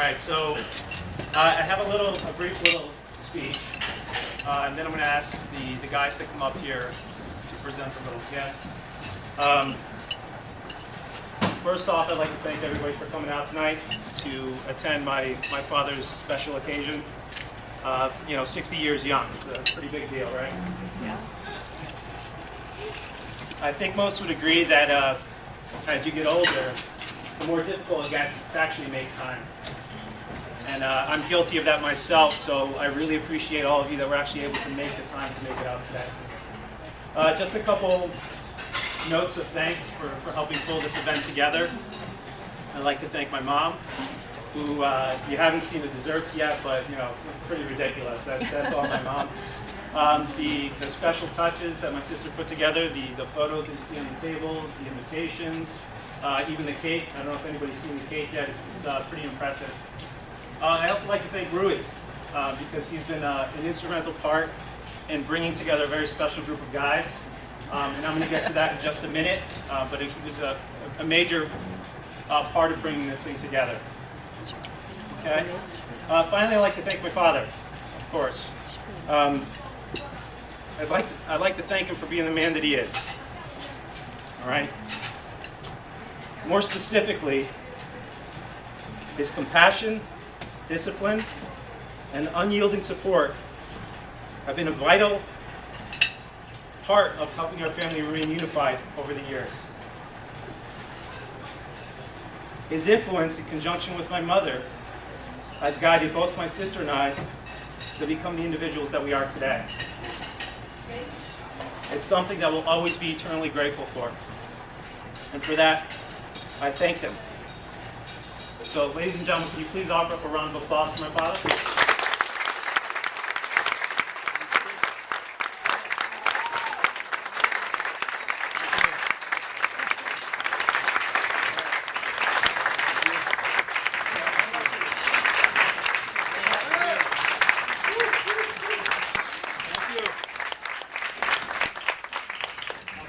right, so I have a brief little speech, and then I'm going to ask the guys to come up here to present a little. Yeah. First off, I'd like to thank everybody for coming out tonight to attend my father's special occasion. 60 years young. It's a pretty big deal, right? Yeah. I think most would agree that as you get older, the more difficult it gets to actually make time. And I'm guilty of that myself, so I really appreciate all of you that were actually able to make the time to make it out today. Just a couple notes of thanks for helping pull this event together. I'd like to thank my mom, who you haven't seen the desserts yet, but pretty ridiculous. That's all my mom. The special touches that my sister put together, the photos that you see on the tables, the invitations, even the cake. I don't know if anybody's seen the cake yet. It's pretty impressive. I also like to thank Rui, because he's been an instrumental part in bringing together a very special group of guys. And I'm going to get to that in just a minute, but it was a major part of bringing this thing together. Okay. Finally, I'd like to thank my father, of course. I'd like to thank him for being the man that he is. All right. More specifically, his compassion, discipline, and unyielding support have been a vital part of helping our family remain unified over the years. His influence, in conjunction with my mother, has guided both my sister and I to become the individuals that we are today. It's something that we'll always be eternally grateful for. And for that, I thank him. So, ladies and gentlemen, can you please offer up a round of applause for my father?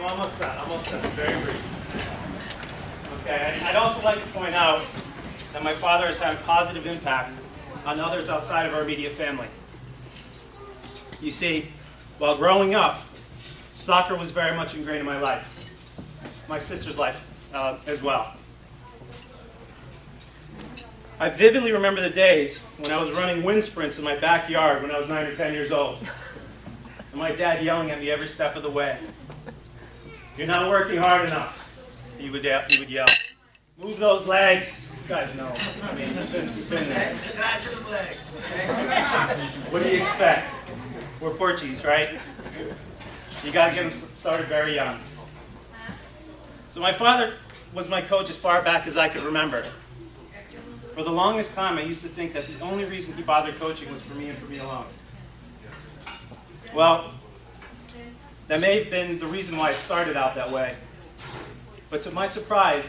Almost done. Very brief. Okay, I'd also like to point out that my father has had a positive impact on others outside of our immediate family. You see, while growing up, soccer was very much ingrained in my life, my sister's life as well. I vividly remember the days when I was running wind sprints in my backyard when I was 9 or 10 years old, and my dad yelling at me every step of the way. "You're not working hard enough," he would yell. "Move those legs." You guys know. I mean, you've been there. What do you expect? We're Portuguese, right? You got to get them started very young. So my father was my coach as far back as I could remember. For the longest time, I used to think that the only reason he bothered coaching was for me and for me alone. Well, that may have been the reason why it started out that way. But to my surprise,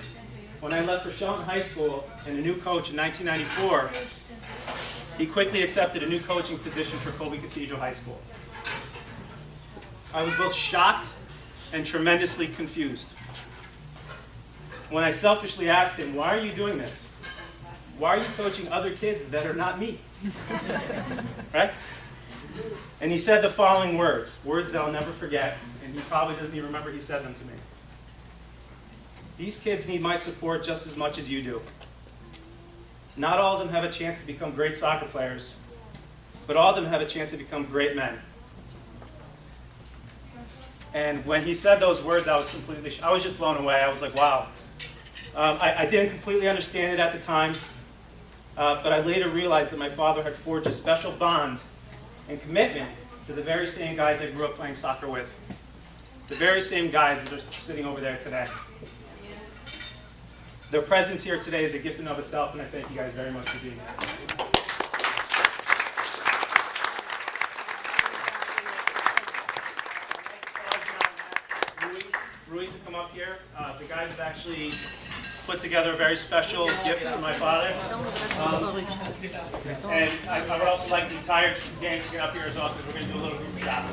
when I left for Shelton High School and a new coach in 1994, he quickly accepted a new coaching position for Colby Cathedral High School. I was both shocked and tremendously confused. When I selfishly asked him, "Why are you doing this? Why are you coaching other kids that are not me?" Right? And he said the following words that I'll never forget, and he probably doesn't even remember he said them to me. "These kids need my support just as much as you do. Not all of them have a chance to become great soccer players, but all of them have a chance to become great men." And when he said those words, I was just blown away. I was like, wow. I didn't completely understand it at the time, but I later realized that my father had forged a special bond and commitment to the very same guys I grew up playing soccer with. The very same guys that are sitting over there today. Their presence here today is a gift in of itself, and I thank you guys very much for being here. Rui to come up here. The guys have actually put together a very special gift for my father. And I would also like the entire gang to get up here as well, because we're going to do a little group shot.